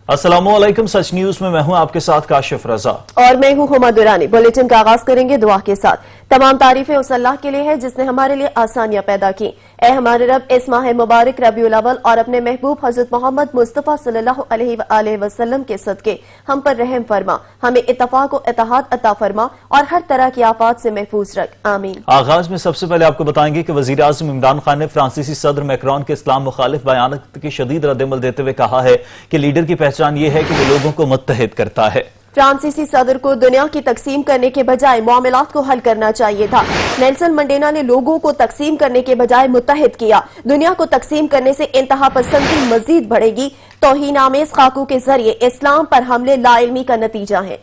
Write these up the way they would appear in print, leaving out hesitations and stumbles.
अस्सलामुअलैकुम। सच न्यूज में मैं हूं आपके साथ काशिफ रजा और मैं हूं हुमा दुरानी। बुलेटिन का आगाज करेंगे दुआ के साथ। तमाम तारीफें उस अल्लाह के लिए है जिसने हमारे लिए आसानियां पैदा की। ए हमारे रब, इस माह मुबारक रबीउल अव्वल और अपने महबूब हजरत मोहम्मद मुस्तफा सल्लल्लाहु अलैहि वसल्लम के सदके हम पर रहम फरमा, हमें इत्तफाक व इत्तेहाद अता फरमा और हर तरह की आफात से महफूज रख, आमीन। आगाज में सबसे पहले आपको बताएंगे कि वजीर आजम इमरान खान ने फ्रांसीसी सदर मैक्रोन के इस्लाम मुखालिफ बयानात की शदीद रद्दअमल देते हुए कहा है कि लीडर की पहचान ये है कि वो लोगों को मुत्तहिद करता है। फ्रांसीसी सदर को दुनिया की तकसीम करने के बजाय मामलात को हल करना चाहिए था। नेल्सन मंडेला ने लोगों को तकसीम करने के बजाय मुत्तहिद किया। दुनिया को तकसीम करने से इंतहा पसंदी मजीद बढ़ेगी। तौहीन आमेज खाकों के जरिए इस्लाम पर हमले लाइल्मी का नतीजा है।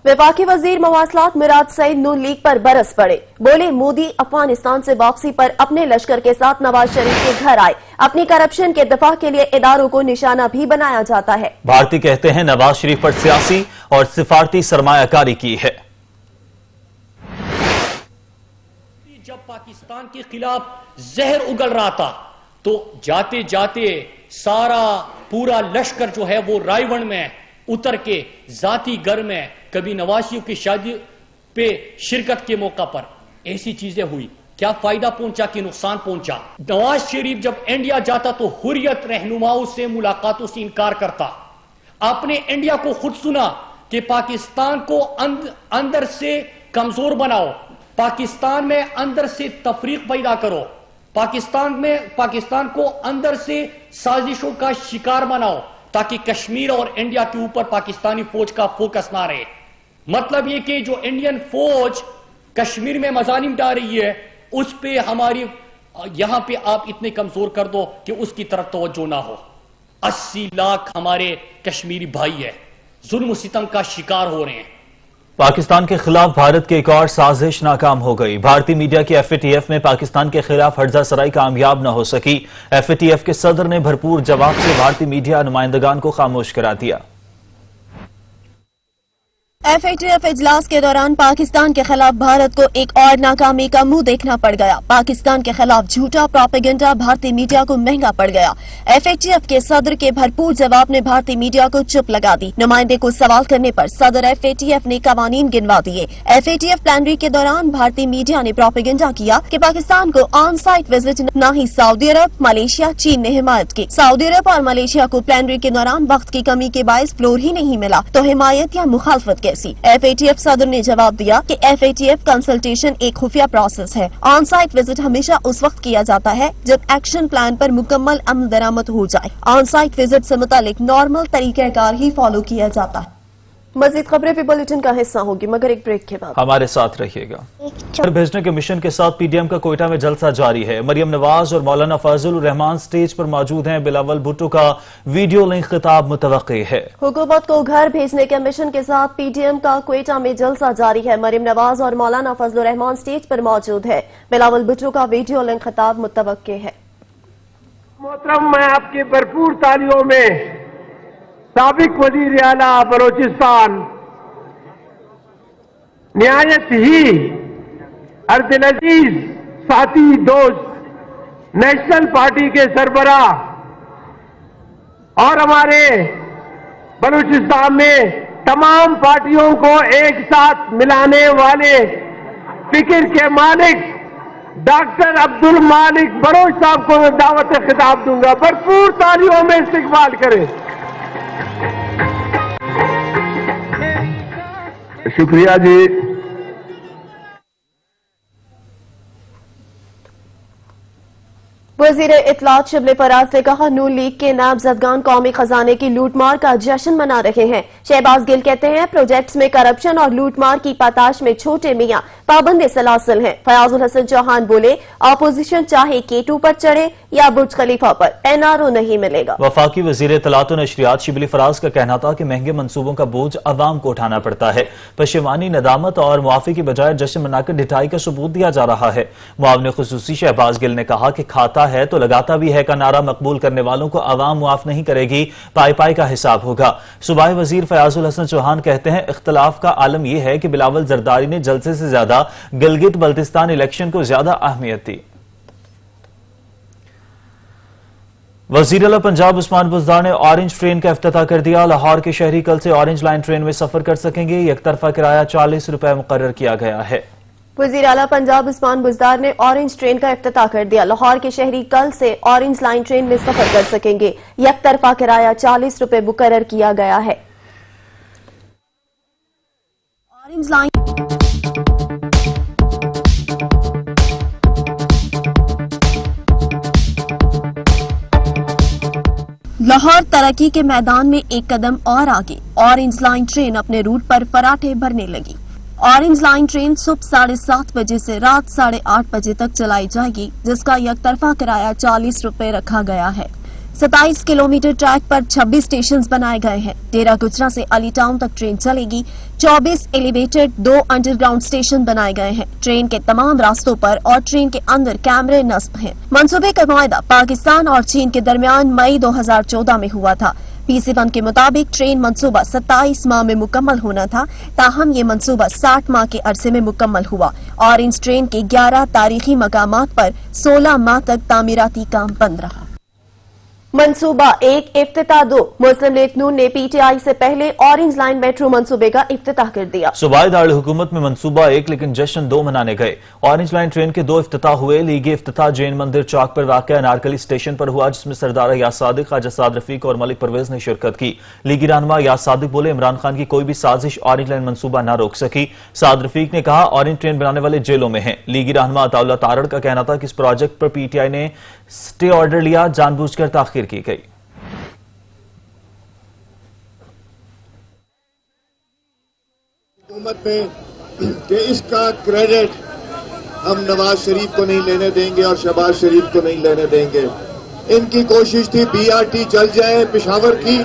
वफाकी वजीर मवासलात मुराद सईद नून लीग पर बरस पड़े। बोले, मोदी अफगानिस्तान से वापसी पर अपने लश्कर के साथ नवाज शरीफ के घर आए। अपनी करप्शन के दफा के लिए इदारों को निशाना भी बनाया जाता है। भारती कहते हैं नवाज शरीफ पर सियासी और सिफारती सरमायाकारी की है। जब पाकिस्तान के खिलाफ जहर उगल रहा था तो जाते जाते सारा पूरा लश्कर जो है वो रायवन में उतर के जाती घर में कभी नवाज शरीफ की शादी पे शिरकत के मौका पर ऐसी चीजें हुई। क्या फायदा पहुंचा कि नुकसान पहुंचा? नवाज शरीफ जब इंडिया जाता तो हुर्रियत रहनुमाओं से मुलाकातों से इनकार करता। आपने इंडिया को खुद सुना कि पाकिस्तान को अंदर से कमजोर बनाओ, पाकिस्तान में अंदर से तफरीक पैदा करो, पाकिस्तान को अंदर से साजिशों का शिकार बनाओ ताकि कश्मीर और इंडिया के ऊपर पाकिस्तानी फौज का फोकस ना रहे। मतलब यह कि जो इंडियन फौज कश्मीर में मजालिम डाल रही है उस पे हमारी यहां पे आप इतने कमजोर कर दो कि उसकी तरफ तवज्जो ना हो। 80 लाख हमारे कश्मीरी भाई है जुल्म सितम का शिकार हो रहे हैं। पाकिस्तान के खिलाफ भारत की एक और साजिश नाकाम हो गई। भारतीय मीडिया की FATF में पाकिस्तान के खिलाफ हर्जा सराई कामयाब न हो सकी। FATF के सदर ने भरपूर जवाब से भारतीय मीडिया नुमाइंदगान को खामोश करा दिया। FATF इजलास के दौरान पाकिस्तान के खिलाफ भारत को एक और नाकामी का मुंह देखना पड़ गया। पाकिस्तान के खिलाफ झूठा प्रोपेगेंडा भारतीय मीडिया को महंगा पड़ गया। FATF के सदर के भरपूर जवाब ने भारतीय मीडिया को चुप लगा दी। नुमाइंदे को सवाल करने पर सदर FATF ने कवानीन गिनवा दिए। FATF प्लेनरी के दौरान भारतीय मीडिया ने प्रोपेगेंडा किया कि पाकिस्तान को ऑन साइट विजिट न ही सऊदी अरब, मलेशिया, चीन ने हिमायत की। सऊदी अरब और मलेशिया को प्लेनरी के दौरान वक्त की कमी के बायस फ्लोर ही नहीं मिला तो हिमायत या मुखालफत कैसी? FATF सदर ने जवाब दिया कि FATF कंसल्टेशन एक खुफिया प्रोसेस है। ऑन साइट विजिट हमेशा उस वक्त किया जाता है जब एक्शन प्लान पर मुकम्मल अमल दरामद हो जाए। ऑन साइट विजिट से मुतालिक नॉर्मल तरीक़ाकार ही फॉलो किया जाता है। मजीद खबरें भी बुलेटिन का हिस्सा होगी मगर एक ब्रेक के बाद। हमारे साथ रहिएगा। भेजने के मिशन के साथ PDM का कोयटा में जलसा जारी है। मरियम नवाज और मौलाना फजल रहमान स्टेज पर मौजूद हैं। बिलावल भुट्टो का वीडियो लिंक खिताब मुतवक्की है। हुकूमत को घर भेजने के मिशन के साथ PDM का कोयटा में जलसा जारी है। मरियम नवाज और मौलाना फजल रहमान स्टेज पर मौजूद है। बिलावल भुट्टो का वीडियो लिंक खिताब मुतवक्की है। मोहतरम, मैं आपकी भरपूर तालियों में साबिक वजीर आला बलोचिस्तान निहायत ही अर्दिल अजीज साथी दोस्त नेशनल पार्टी के सरबराह और हमारे बलूचिस्तान में तमाम पार्टियों को एक साथ मिलाने वाले फिक्र के मालिक डॉक्टर अब्दुल मालिक बलोच साहब को मैं दावत खिताब दूंगा। भरपूर तालियों में इस्तकबाल करें। शुक्रिया जी। वजीर इत्तलात शिबली फराज ने कहा, नून लीग के नामजदगान कौमी खजाने की लूटमार का जश्न मना रहे हैं। शहबाज गिल कहते हैं प्रोजेक्ट्स में करप्शन और लूटमार की पाताश में छोटे मियां पाबंद सलासिल हैं। फयाजुल हसन चौहान बोले, अपोजिशन चाहे K2 पर चढ़े या बुर्ज खलीफा पर NRO नहीं मिलेगा। वफाकी वजीर इत्तलात और नशरियात शिबली फराज का कहना था कि महंगे मंसूबों का बोझ अवाम को उठाना पड़ता है। पशेमानी, नदामत और मुआफी की बजाय जश्न मनाकर ढिठाई का सबूत दिया जा रहा है। मुआविन खुसूसी शहबाज गिल ने कहा कि खाता है तो लगाता भी है का नारा मकबूल करने वालों को अवाम मुआफ नहीं करेगी, पाई पाई का हिसाब होगा। सूबाई वजीर फयाजुल हसन चौहान कहते हैं इख्तलाफ का आलम यह है कि बिलावल जरदारी ने जलसे से ज्यादा गिलगित बल्तिस्तान इलेक्शन को ज्यादा अहमियत दी। वजीर आला पंजाब उस्मान बुज़दार ने ऑरेंज ट्रेन का इफ्तिताह कर दिया। लाहौर के शहरी कल से ऑरेंज लाइन ट्रेन में सफर कर सकेंगे। एक तरफा किराया 40 रुपए मुकर्रर किया गया है। वजीर आला पंजाब उस्मान बुज़दार ने ऑरेंज ट्रेन का इफ्तिताह कर दिया। लाहौर के शहरी कल से ऑरेंज लाइन ट्रेन में सफर कर सकेंगे। एक तरफा किराया 40 रुपए मुकर्रर किया गया है। ऑरेंज लाइन लाहौर तरक्की के मैदान में एक कदम और आगे। ऑरेंज लाइन ट्रेन अपने रूट पर फराटे भरने लगी। ऑरेंज लाइन ट्रेन सुबह 7:30 बजे से रात 8:30 बजे तक चलाई जाएगी, जिसका एक तरफा किराया 40 रुपए रखा गया है। 27 किलोमीटर ट्रैक पर 26 स्टेशन बनाए गए हैं। डेरा गुजरा से अली टाउन तक ट्रेन चलेगी। 24 एलिवेटेड 2 अंडरग्राउंड स्टेशन बनाए गए हैं। ट्रेन के तमाम रास्तों पर और ट्रेन के अंदर कैमरे नस्ब हैं। मंसूबे का मुआहदा पाकिस्तान और चीन के दरमियान मई 2014 में हुआ था। PC1 के मुताबिक ट्रेन मंसूबा 27 माह में मुकम्मल होना था, ताहम ये मंसूबा 60 माह के अरसे में मुकम्मल हुआ। ऑरेंज ट्रेन के 11 तारीखी मकामात पर 16 माह तक तामीराती काम बंद रहा। मंसूबा 1 इफ्तिताह 2। मुस्लिम लीग नून ने PTI से पहले ऑरेंज लाइन मेट्रो मंसूबे का इफ्तिताह कर दिया। सूबाई दारुल हुकूमत में मंसूबा 1 लेकिन जश्न 2 मनाने गए। ऑरेंज लाइन ट्रेन के 2 इफ्तिताह हुए। लीगी इफ्तिताह जैन मंदिर चौक पर वाक़ अनारकली स्टेशन पर हुआ, जिसमें सरदार याद सादिक, ख्वाजा साद रफीक और मलिक परवेज ने शिरकत की। लीगी रहनुमा याद सादिक बोले, इमरान खान की कोई भी साजिश ऑरेंज लाइन मंसूबा न रोक सकी। साद रफीक ने कहा, ऑरेंज ट्रेन बनाने वाले जेलों में हैं। लीगी रहनुमा अताउल्लाह तारड़ का कहना था कि इस प्रोजेक्ट पर PTI ने स्टे ऑर्डर लिया, जानबूझकर ताखीर की गई। हुकूमत में कि इसका क्रेडिट हम नवाज शरीफ को नहीं लेने देंगे और शहबाज शरीफ को नहीं लेने देंगे। इनकी कोशिश थी BRT चल जाए पेशावर की,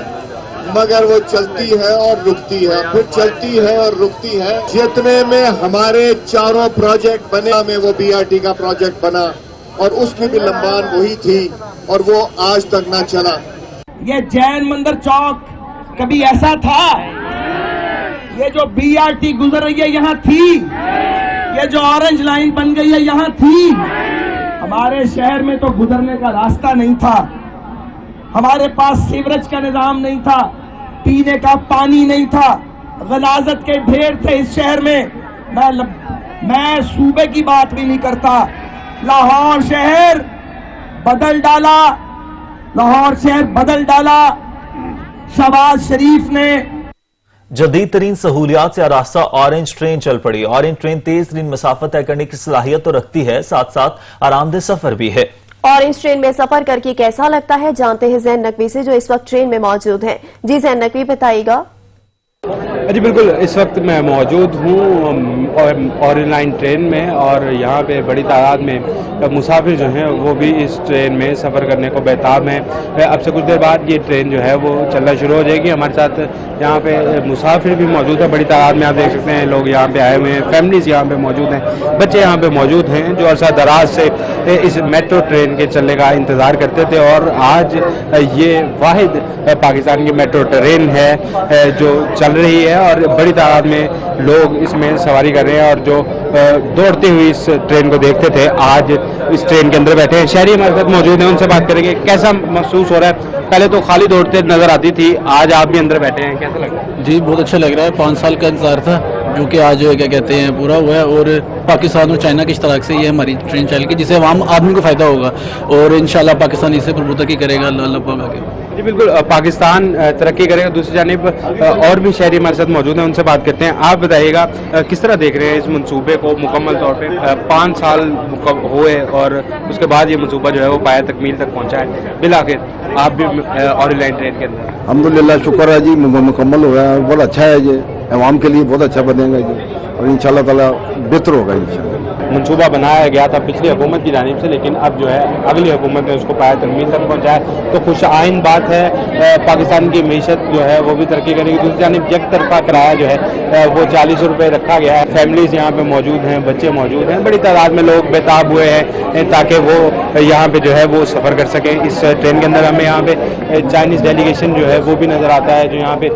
मगर वो चलती है और रुकती है, फिर चलती है और रुकती है। जितने में हमारे 4 प्रोजेक्ट बने में वो BRT का प्रोजेक्ट बना और उसकी भी लंबान वही थी और वो आज तक ना चला। ये जैन मंदिर चौक कभी ऐसा था? ये जो BRT गुजर रही है यहाँ थी? ये जो ऑरेंज लाइन बन गई है यहाँ थी? हमारे शहर में तो गुजरने का रास्ता नहीं था, हमारे पास सीवरेज का निजाम नहीं था, पीने का पानी नहीं था, गलाजत के ढेर थे इस शहर में। मैं सूबे की बात भी नहीं करता। लाहौर शहर बदल डाला, लाहौर शहर बदल डाला शहबाज शरीफ ने। जदीद तरीन सहूलियात से आरास्ता ऑरेंज ट्रेन चल पड़ी। ऑरेंज ट्रेन तेज तरीन मसाफत तय करने की सलाहियत तो रखती है, साथ साथ आरामदेह सफर भी है। ऑरेंज ट्रेन में सफर करके कैसा लगता है, जानते हैं जैन नकवी से, जो इस वक्त ट्रेन में मौजूद हैं। जी जैन नकवी, बताइएगा। जी बिल्कुल, इस वक्त मैं मौजूद हूँ ऑरेंज लाइन ट्रेन में और यहाँ पे बड़ी तादाद में मुसाफिर जो हैं वो भी इस ट्रेन में सफ़र करने को बेताब हैं। अब से कुछ देर बाद ये ट्रेन जो है वो चलना शुरू हो जाएगी। हमारे साथ यहाँ पे मुसाफिर भी मौजूद है बड़ी तादाद में, आप देख सकते हैं लोग यहाँ पे आए हुए हैं, फैमिलीज़ यहाँ पे मौजूद हैं, बच्चे यहाँ पे मौजूद हैं जो अरसा दराज से इस मेट्रो ट्रेन के चलने का इंतज़ार करते थे। और आज ये वाहिद पाकिस्तान की मेट्रो ट्रेन है जो चल रही है और बड़ी तादाद में लोग इसमें सवारी कर रहे हैं और जो दौड़ती हुई इस ट्रेन को देखते थे आज इस ट्रेन के अंदर बैठे हैं। शहरी हमारे साथ मौजूद हैं, उनसे बात करेंगे। कैसा महसूस हो रहा है? पहले तो खाली दौड़ते नजर आती थी, आज आप भी अंदर बैठे हैं, कैसा लग रहा है? जी बहुत अच्छा लग रहा है। 5 साल का इंतजार था जो कि आज क्या कहते हैं पूरा हुआ है और पाकिस्तान और चाइना के इश्तराक से ये हमारी ट्रेन चलेगी जिससे आम आदमी को फायदा होगा और इंशाल्लाह पाकिस्तान इससे प्रभुता करेगा। अल्लाह आगे। जी बिल्कुल, पाकिस्तान तरक्की करेगा। दूसरी जानिब और भी शहरी हमारे साथ मौजूद हैं, उनसे बात करते हैं। आप बताइएगा किस तरह देख रहे हैं इस मंसूबे को मुकम्मल तौर पे? 5 साल हुए और उसके बाद ये मंसूबा जो है वो पाया तकमील तक पहुंचा है। बिलाखिर आप भी ऑरेंज लाइन ट्रेन के अंदर? अल्हम्दुलिल्लाह, शुक्र है जी, मुकम्मल हो रहा है, बहुत अच्छा है। ये अवाम के लिए बहुत अच्छा बनेगा जी और इंशाल्लाह ताला बेहतर होगा। इंशाल्लाह मंसूबा बनाया गया था पिछली हुकूमत की जानिब से, लेकिन अब जो है अगली हुकूमत ने उसको पाया तकमील तक पहुँचाया, तो खुश आइन बात है। पाकिस्तान की मीशत जो है वो भी तरक्की करेगी। दूसरी जानिब एक तरफा किराया जो है वो 40 रुपये रखा गया है। फैमिलीज यहाँ पे मौजूद हैं, बच्चे मौजूद हैं, बड़ी तादाद में लोग बेताब हुए हैं ताकि वो यहाँ पे जो है वो सफ़र कर सकें इस ट्रेन के अंदर। हमें यहाँ पे चाइनीज़ डेलीगेशन जो है वो भी नज़र आता है जो यहाँ पे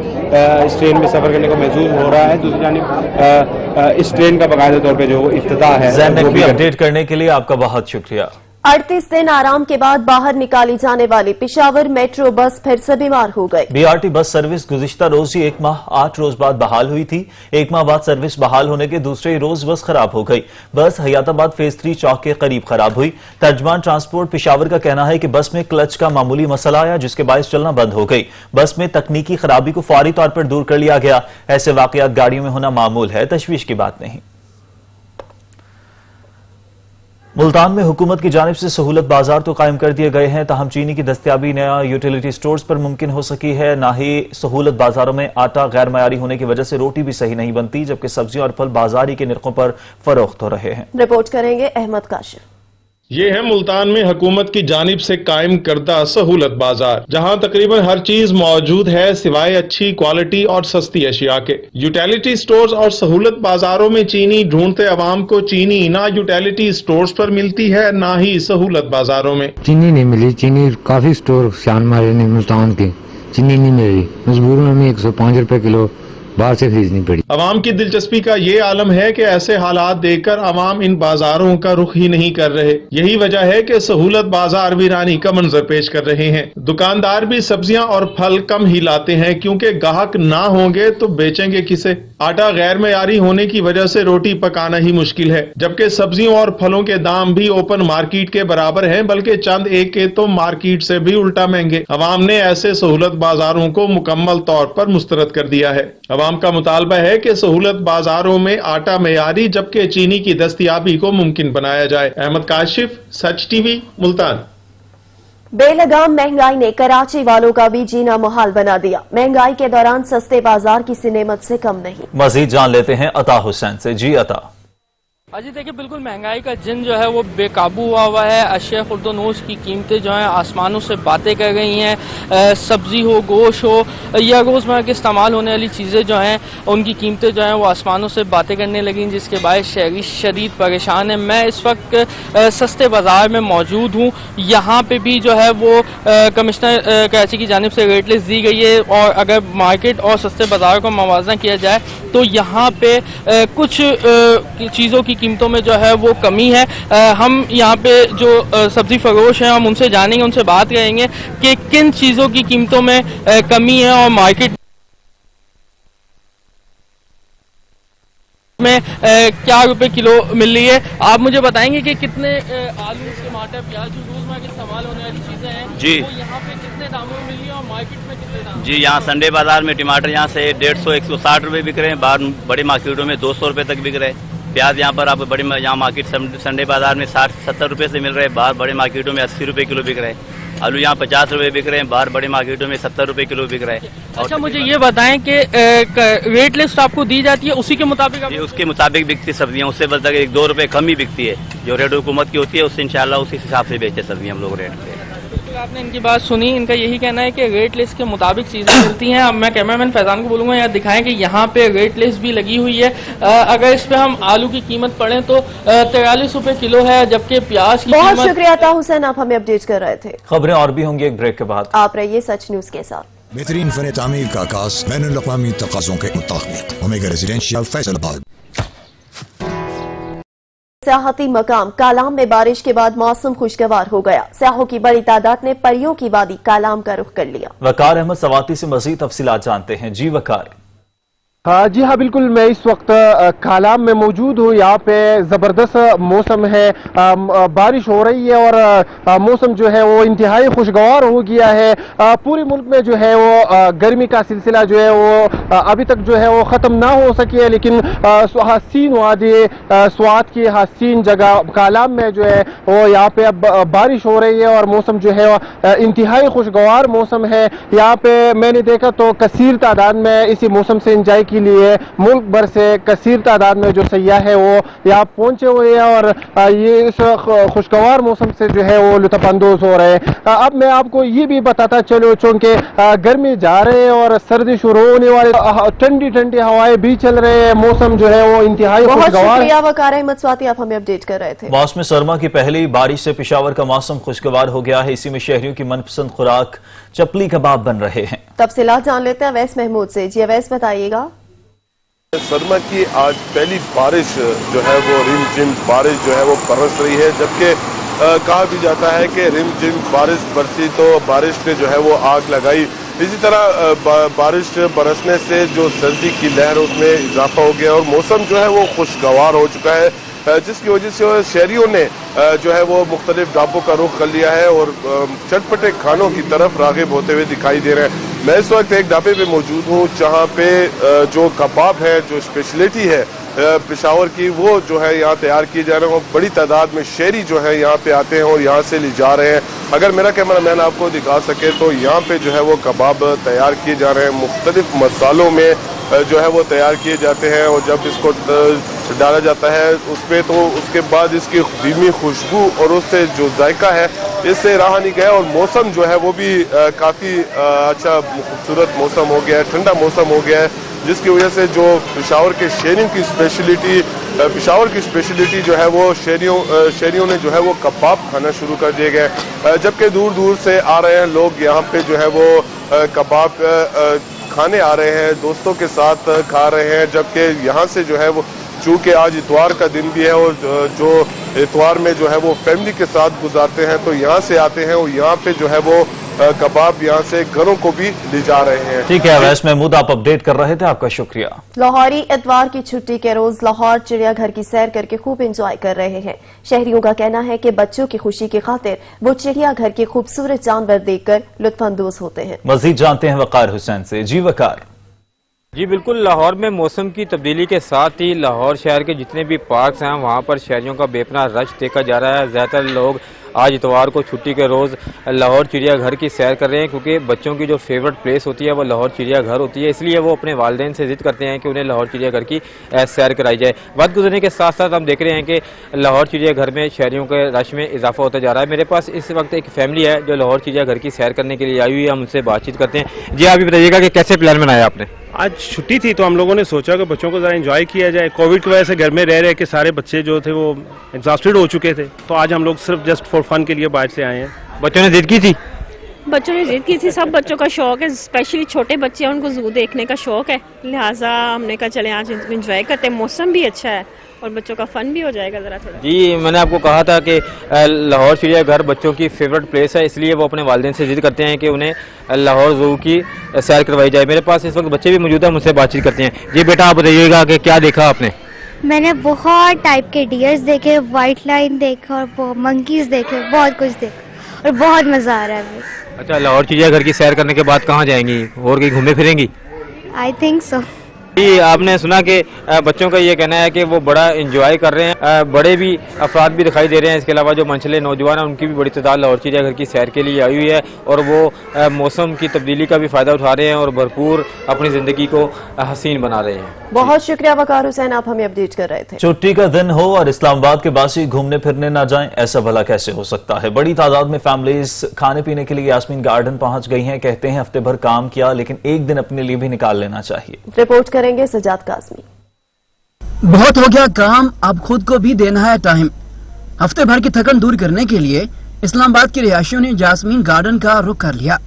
इस ट्रेन में सफ़र करने को महसूस हो रहा है। दूसरी जानिब इस ट्रेन का बाकायदा तौर पर जो इफ्तिताह है जैन नकवी, अपडेट करने के लिए आपका बहुत शुक्रिया। 38 दिन आराम के बाद बाहर निकाली जाने वाली पेशावर मेट्रो बस फिर से बीमार हो गई। बीआरटी बस सर्विस गुज़िश्ता रोज ही 1 माह 8 रोज बाद बहाल हुई थी। 1 माह बाद सर्विस बहाल होने के दूसरे ही रोज बस खराब हो गई। बस हयाताबाद फेज 3 चौक के करीब खराब हुई। तर्जमान ट्रांसपोर्ट पेशावर का कहना है कि बस में क्लच का मामूली मसला आया, जिसके बायस चलना बंद हो गई। बस में तकनीकी खराबी को फौरी तौर पर दूर कर लिया गया। ऐसे वाकयात गाड़ियों में होना मामूल है, तशवीश की बात नहीं। मुल्तान में हुकूमत की जानिब से सहूलत बाजार तो कायम कर दिए गए हैं, ताहम चीनी की दस्तयाबी नया यूटिलिटी स्टोर्स पर मुमकिन हो सकी है। ना ही सहूलत बाजारों में आटा गैर मयारी होने की वजह से रोटी भी सही नहीं बनती, जबकि सब्जियां और फल बाजारी के निर्खों पर फरोख्त हो रहे हैं। रिपोर्ट करेंगे अहमद काशिफ। ये है मुल्तान में हुकूमत की जानिब से कायम करदा सहूलत बाजार, जहां तकरीबन हर चीज मौजूद है सिवाय अच्छी क्वालिटी और सस्ती अशिया के। यूटिलिटी स्टोर्स और सहूलत बाजारों में चीनी ढूंढते अवाम को चीनी ना यूटिलिटी स्टोर्स पर मिलती है, ना ही सहूलत बाजारों में। चीनी नहीं मिली, चीनी काफी स्टोर शान मारे ने मुल्तान के चीनी नहीं मिली, मजबूरन हमें 105 रुपए किलो बाहर से खरीदनी पड़ी। अवाम की दिलचस्पी का ये आलम है कि ऐसे हालात देखकर अवाम इन बाजारों का रुख ही नहीं कर रहे। यही वजह है कि सहूलत बाजार वीरानी का मंजर पेश कर रहे हैं। दुकानदार भी सब्जियां और फल कम ही लाते हैं, क्योंकि ग्राहक ना होंगे तो बेचेंगे किसे। आटा गैर मयारी होने की वजह से रोटी पकाना ही मुश्किल है, जबकि सब्जियों और फलों के दाम भी ओपन मार्केट के बराबर हैं, बल्कि चंद एक के तो मार्केट से भी उल्टा महंगे। अवाम ने ऐसे सहूलत बाजारों को मुकम्मल तौर पर मुस्तरद कर दिया है। अवाम का मुतालबा है कि सहूलत बाजारों में आटा मयारी जबकि चीनी की दस्तयाबी को मुमकिन बनाया जाए। अहमद काशिफ, सच टीवी, मुल्तान। बेलगाम महंगाई ने कराची वालों का भी जीना मुहाल बना दिया। महंगाई के दौरान सस्ते बाजार किसी नेमत से कम नहीं। मजीद जान लेते हैं अता हुसैन से। जी अता। अजी देखिए, बिल्कुल महंगाई का जिन जो है वो बेकाबू हुआ है। अशिया खुर्दनोश की कीमतें जो हैं आसमानों से बातें कर रही हैं। सब्जी हो, गोश्त हो या रोज़मर्रा के इस्तेमाल होने वाली चीज़ें जो हैं उनकी कीमतें जो हैं वो आसमानों से बातें करने लगी, जिसके बायस शहरी शदीद परेशान है। मैं इस वक्त सस्ते बाज़ार में मौजूद हूँ। यहाँ पे भी जो है वो कमिश्नर कराची की जानिब से रेट लिस्ट दी गई है, और अगर मार्केट और सस्ते बाज़ार को मवाजना किया जाए तो यहाँ पे कुछ चीज़ों की कीमतों में जो है वो कमी है। हम यहाँ पे जो सब्जी फरोश हैं हम उनसे जानेंगे, उनसे बात करेंगे कि किन चीज़ों की कीमतों में कमी है और मार्केट में क्या रुपए किलो मिल रही है। आप मुझे बताएंगे कि कितने आलू, टमाटर, प्याज जो रोजमर्रा के इस्तेमाल होने वाली चीजें हैं जी, वो यहाँ पे कितने दामों में मिल रही है और मार्केट में कितने दाम? जी, यहाँ संडे बाजार में टमाटर यहाँ से 150-160 रुपए बिक रहे हैं, बाहर बड़े मार्केटों में 200 रुपए तक बिक रहे हैं। प्याज यहाँ पर आप बड़े यहाँ मार्केट संडे बाजार में 60-70 रुपए से मिल रहे हैं, बाहर बड़े मार्केटों में 80 रुपए किलो बिक रहे हैं। आलू यहाँ 50 रुपए बिक रहे हैं, बाहर बड़े मार्केटों में 70 रुपए किलो बिक रहे हैं। अच्छा, मुझे ये बताएं कि रेट लिस्ट आपको दी जाती है उसी के मुताबिक? उसके मुताबिक बिकती सब्जियाँ, उससे बदल 1-2 रुपए कम ही बिकती है। जो रेट हुकूमत की होती है उससे इंशाल्लाह उसी हिसाब से बेचते सब्जियाँ हम लोग रेट पे। आपने इनकी बात सुनी, इनका यही कहना है कि रेट लिस्ट के मुताबिक चीजें मिलती हैं। अब मैं कैमरामैन फैजान को बोलूंगा यहाँ दिखाएं कि यहाँ पे रेट लिस्ट भी लगी हुई है। अगर इस पे हम आलू की कीमत पढ़ें तो 43 रुपए किलो है, जबकि प्याज की बहुत शुक्रिया अता हुसैन, आप हमें अपडेट कर रहे थे। खबरें और भी होंगी एक ब्रेक के बाद। आप रहिए सच न्यूज के साथ। बेहतरीन फन तामीर का आगाज बैनुल अक़वामी तक़ाज़ों के मुताबिक ओमेगा रेजिडेंशियल फैसलाबाद। सियाहती मकाम कालाम में बारिश के बाद मौसम खुशगवार हो गया। सियाहों की बड़ी तादाद ने परियों की वादी कालाम का रुख कर लिया। वकार अहमद सवाती से मजीद तफसीलात जानते हैं। जी वकार। जी हाँ बिल्कुल, मैं इस वक्त कालाम में मौजूद हूँ। यहाँ पे ज़बरदस्त मौसम है, बारिश हो रही है और मौसम जो है वो इंतहाई खुशगवार हो गया है। पूरे मुल्क में जो है वो गर्मी का सिलसिला जो है वो अभी तक जो है वो ख़त्म ना हो सकी है, लेकिन हसीन वादी स्वात की हसीन जगह कालाम में जो है वो यहाँ पे अब बारिश हो रही है और मौसम जो है वो इंतहाई खुशगवार मौसम है। यहाँ पे मैंने देखा तो कसीर तादाद में इसी मौसम से इंजॉय के लिए मुल्क भर से कसीर तादाद में जो सयाह है वो यहाँ पहुंचे हुए हैं और ये इस खुशगवार मौसम से जो है वो लुत्फानंदोज हो रहे हैं। अब मैं आपको ये भी बताता चलो, चूंकि गर्मी जा रहे हैं और सर्दी शुरू होने वाले, ठंडी ठंडी हवाएं भी चल रहे हैं, मौसम जो है वो इंतहाई खुशगवार। वकार अहमद स्वाति, आप हमें अपडेट कर रहे थे। मौसम सरमा की पहली बारिश से पेशावर का मौसम खुशगवार हो गया है। इसी में शहरियों की मनपसंद खुराक चपली कबाब बन रहे हैं। तफसीलात जान लेते हैं अवैस महमूद से। जी अवैस, बताइएगा। सरमा की आज पहली बारिश जो है वो रिमझिम बारिश जो है वो बरस रही है, जबकि कहा भी जाता है कि रिमझिम बारिश बरसी तो बारिश ने जो है वो आग लगाई। इसी तरह बारिश बरसने से जो सर्दी की लहर उसमें इजाफा हो गया और मौसम जो है वो खुशगवार हो चुका है, जिसकी वजह से शहरियों ने जो है वो मुख्तलिफ ढाबों का रुख कर लिया है और चटपटे खानों की तरफ राग़िब होते हुए दिखाई दे रहे हैं। मैं इस वक्त एक ढाबे पे मौजूद हूँ जहाँ पे जो कबाब है, जो स्पेशलिटी है पेशावर की, वो जो है यहाँ तैयार किए जा रहे हैं। बड़ी तादाद में शहरी जो है यहाँ पे आते हैं और यहाँ से ले जा रहे हैं। अगर मेरा कैमरा मैन आपको दिखा सके तो यहाँ पे जो है वो कबाब तैयार किए जा रहे हैं, मुख्तलिफ मसालों में जो है वो तैयार किए जाते हैं और जब इसको डाला जाता है उसमें तो उसके बाद इसकी धीमी खुशबू और उससे जो जायका है इससे रहा नहीं गया। और मौसम जो है वो भी काफ़ी अच्छा खूबसूरत मौसम हो गया है, ठंडा मौसम हो गया है, जिसकी वजह से जो पेशावर के शहरियों की स्पेशलिटी पेशावर की स्पेशलिटी जो है वो शहरियों ने जो है वो कबाब खाना शुरू कर दिए गए, जबकि दूर दूर से आ रहे हैं लोग यहाँ पे जो है वो कबाब खाने आ रहे हैं, दोस्तों के साथ खा रहे हैं। जबकि यहाँ से जो है वो चूँकि आज इतवार का दिन भी है और जो इतवार में जो है वो फैमिली के साथ गुजारते हैं तो यहाँ से आते हैं और यहाँ पे जो है वो कबाब यहाँ से घरों को भी ले जा रहे हैं। ठीक है अवैस महमूद, आप अपडेट कर रहे थे, आपका शुक्रिया। लाहौरी इतवार की छुट्टी के रोज लाहौर चिड़ियाघर की सैर करके खूब एंजॉय कर रहे हैं। शहरियों का कहना है कि बच्चों की खुशी की खातिर वो चिड़ियाघर के खूबसूरत जानवर देखकर लुत्फानंदोज होते हैं। मजीद जानते हैं वकार हुसैन से। जी वकार। जी बिल्कुल, लाहौर में मौसम की तब्दीली के साथ ही लाहौर शहर के जितने भी पार्क्स हैं वहाँ पर शहरियों का बेपना रश देखा जा रहा है। ज़्यादातर लोग आज इतवार को छुट्टी के रोज़ लाहौर चिड़ियाघर की सैर कर रहे हैं, क्योंकि बच्चों की जो फेवरेट प्लेस होती है वो लाहौर चिड़ियाघर होती है, इसलिए वो अपने वालिदैन से जिद करते हैं कि उन्हें लाहौर चिड़ियाघर की सैर कराई जाए। वक्त गुजरने के साथ साथ हम देख रहे हैं कि लाहौर चिड़ियाघर में शहरियों के रश में इजाफा होता जा रहा है। मेरे पास इस वक्त एक फैमिली है जो लाहौर चिड़ियाघर की सैर करने के लिए आई हुई है, हम उनसे बातचीत करते हैं। जी आप भी बताइएगा कि कैसे प्लान बनाया आपने? आज छुट्टी थी तो हम लोगों ने सोचा कि बच्चों को ज़रा एंजॉय किया जाए। कोविड की वजह से घर में रह रहे के सारे बच्चे जो थे वो एग्जॉस्टेड हो चुके थे, तो आज हम लोग सिर्फ जस्ट फॉर फन के लिए बाहर से आए हैं। बच्चों ने जिद की थी? बच्चों ने जिद की थी, सब बच्चों का शौक है, स्पेशली छोटे बच्चे हैं उनको जू देखने का शौक है, लिहाजा हमने कहा चले आज एंजॉय करते हैं। मौसम भी अच्छा है और बच्चों का फन भी हो जाएगा जरा थोड़ा। जी मैंने आपको कहा था कि लाहौर चिड़ियाघर बच्चों की फेवरेट प्लेस है, इसलिए वो अपने वालिदैन से जिद करते हैं कि उन्हें लाहौर जू की सैर करवाई जाए। मेरे पास इस वक्त बच्चे भी मौजूद हैं, मुझसे बातचीत करते हैं। जी बेटा आप बताइएगा कि क्या देखा आपने? मैंने बहुत टाइप के डियर्स देखे, वाइट लाइन देखा और मंकीज देखे, बहुत कुछ देखा और बहुत मजा आ रहा है। अच्छा, लाहौर चिड़ियाघर की सैर करने के बाद कहाँ जाएंगी और कहीं घूमे फिरेंगी? I think so. जी आपने सुना कि बच्चों का ये कहना है कि वो बड़ा एंजॉय कर रहे हैं, बड़े भी अफराद भी दिखाई दे रहे हैं। इसके अलावा जो मनचले नौजवान हैं उनकी भी बड़ी तादाद लाहौर चिड़ियाघर की सैर के लिए आई हुई है और वो मौसम की तब्दीली का भी फ़ायदा उठा रहे हैं और भरपूर अपनी ज़िंदगी को हसीन बना रहे हैं। बहुत शुक्रिया वकार हुसैन, आप हमें अपडेट कर रहे थे। छुट्टी का दिन हो और इस्लामाबाद के बासी घूमने फिरने ना जाएं, ऐसा भला कैसे हो सकता है? बड़ी तादाद में फैमिलीज खाने पीने के लिए यास्मीन गार्डन पहुंच गई हैं। कहते हैं हफ्ते भर काम किया लेकिन एक दिन अपने लिए भी निकाल लेना चाहिए। रिपोर्ट करेंगे सजाद काज़मी। बहुत हो गया काम, अब खुद को भी देना है टाइम। हफ्ते भर की थकन दूर करने के लिए इस्लामाबाद के रिहायशियों ने यास्मीन गार्डन का रुख कर लिया।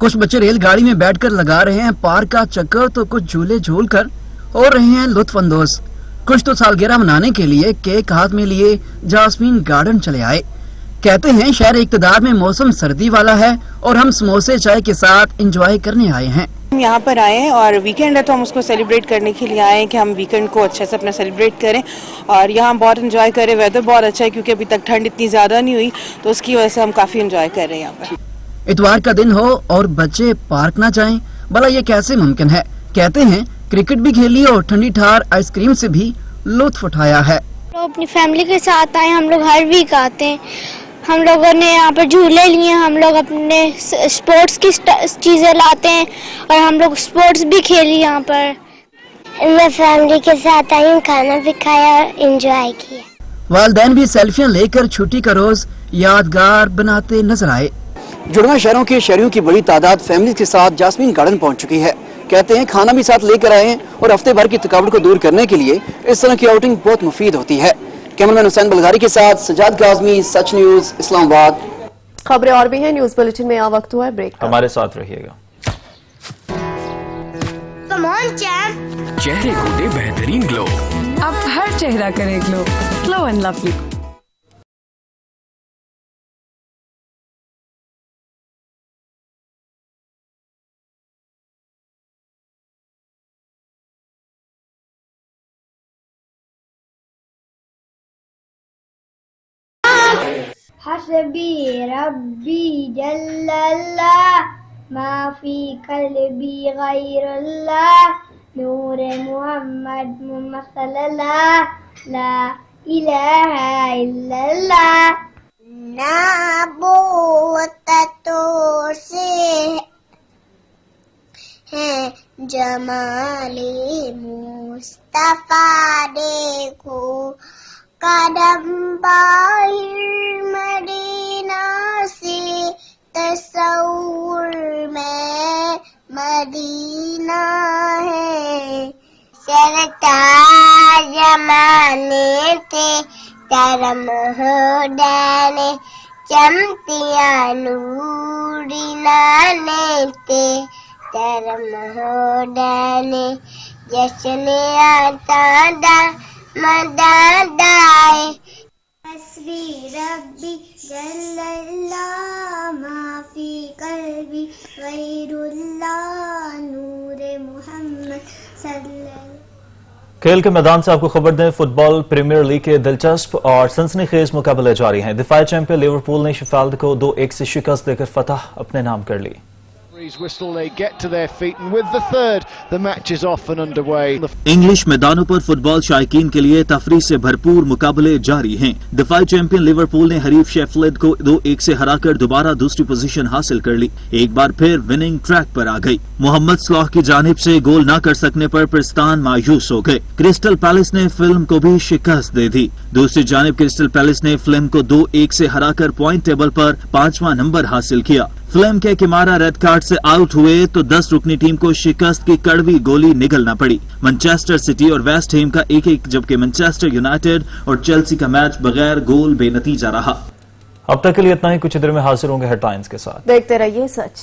कुछ बच्चे रेलगाड़ी में बैठकर लगा रहे हैं पार्क का चक्कर, तो कुछ झूले झूल कर हो रहे हैं लुत्फानंदोज। कुछ तो सालगिरह मनाने के लिए केक हाथ में लिए यास्मीन गार्डन चले आए। कहते हैं शहर इक़्तिदार में मौसम सर्दी वाला है और हम समोसे चाय के साथ एंजॉय करने आए हैं। हम यहाँ पर आए हैं और वीकेंड है तो हम उसको सेलिब्रेट करने के लिए आए हैं कि हम वीकेंड को अच्छे से अपना सेलिब्रेट करें और यहाँ बहुत एंजॉय करें। वेदर बहुत अच्छा है क्योंकि अभी तक ठंड इतनी ज़्यादा नहीं हुई, तो उसकी वजह से हम काफ़ी एंजॉय कर रहे हैं यहाँ पर। इतवार का दिन हो और बच्चे पार्क ना जाएं, भला ये कैसे मुमकिन है? कहते हैं क्रिकेट भी खेली और ठंडी ठार आइसक्रीम से भी लुत्फ उठाया है। तो अपनी फैमिली के साथ आए, हम लोग हर वीक आते हैं। हम लोगों ने यहाँ पर झूले लिए, हम लोग अपने स्पोर्ट्स की चीजें लाते हैं और हम लोग स्पोर्ट्स भी खेली यहाँ पर। मैं फैमिली के साथ आई हूँ, खाना भी खाया, एंजॉय किया। वालिदैन भी सेल्फियां लेकर छुट्टी का रोज यादगार बनाते नजर आए। जुड़वा शहरों के शहरियों की बड़ी तादाद फैमिली के साथ यास्मीन गार्डन पहुँच चुकी है। कहते हैं खाना भी साथ लेकर आए हैं और हफ्ते भर की थकावट को दूर करने के लिए इस तरह की आउटिंग बहुत मुफीद होती है। कैमरामैन हुसैन बलगारी के साथ सजाद काज़मी, सच न्यूज, इस्लामाबाद। खबरें और भी हैं न्यूज बुलेटिन में, यहाँ वक्त हुआ है ब्रेक का। हमारे साथ रहिएगा। Come on, champ. चेहरे को दे बेहतरीन ग्लो, अब हर चेहरा करे ग्लो, ग्लो एंड लवली। हस्बी रब्बी जल्लल्लाह माफी कल्बी गैरुल्लाह नूर मोहम्मद सल्लल्लाह ला इलाहा इल्लल्लाह। नबूवतों से है जमाले मुस्तफा देखो कदम बाहिर मदीना से तस्वुर में मदीना है। सरताज जमाने थे करम हो डाले चमतिया नूरी नाने थे करम हो डाले जश्न आता दा मदादाए। हस्बी रब्बी जल्लल्लाह माफी कल्बी गैरुल्लाह नूरे मोहम्मद सल्लल्लाह। खेल के मैदान से आपको खबर दें, फुटबॉल प्रीमियर लीग के दिलचस्प और सनसनीखेज मुकाबले जारी हैं। दिफाई चैंपियन लिवरपूल ने शेफील्ड को 2-1 से शिकस्त देकर फतह अपने नाम कर ली। Whistle, they get to their feet, and with the third, the match is off and underway. English मैदानों पर फुटबॉल शायकीन के लिए तफरीह से भरपूर मुकाबले जारी हैं। दिफाई चैंपियन लिवरपूल ने हरीफ शेफील्ड को 2-1 से हराकर दोबारा दूसरी पोजीशन हासिल कर ली। एक बार फिर विनिंग ट्रैक पर आ गई। मोहम्मद सलाह की जानिब से गोल न कर सकने पर प्रिस्तान मायूस हो गए। क्रिस्टल पैलेस ने फिल्म को भी शिकस्त दे दी। दूसरी जानिब क्रिस्टल पैलेस ने फिल्म को 2-1 से हराकर पॉइंट टेबल पर 5वां नंबर हासिल किया। फिल्म के किमारा रेड कार्ड से आउट हुए तो 10 रुकनी टीम को शिकस्त की कड़वी गोली निगलना पड़ी। मैनचेस्टर सिटी और वेस्ट हैम का 1-1 जबकि मैनचेस्टर यूनाइटेड और चेल्सी का मैच बगैर गोल बेनतीजा रहा। अब तक के लिए इतना ही। कुछ देर में हाजिर होंगे हेडलाइंस के साथ। देखते रहिए सच।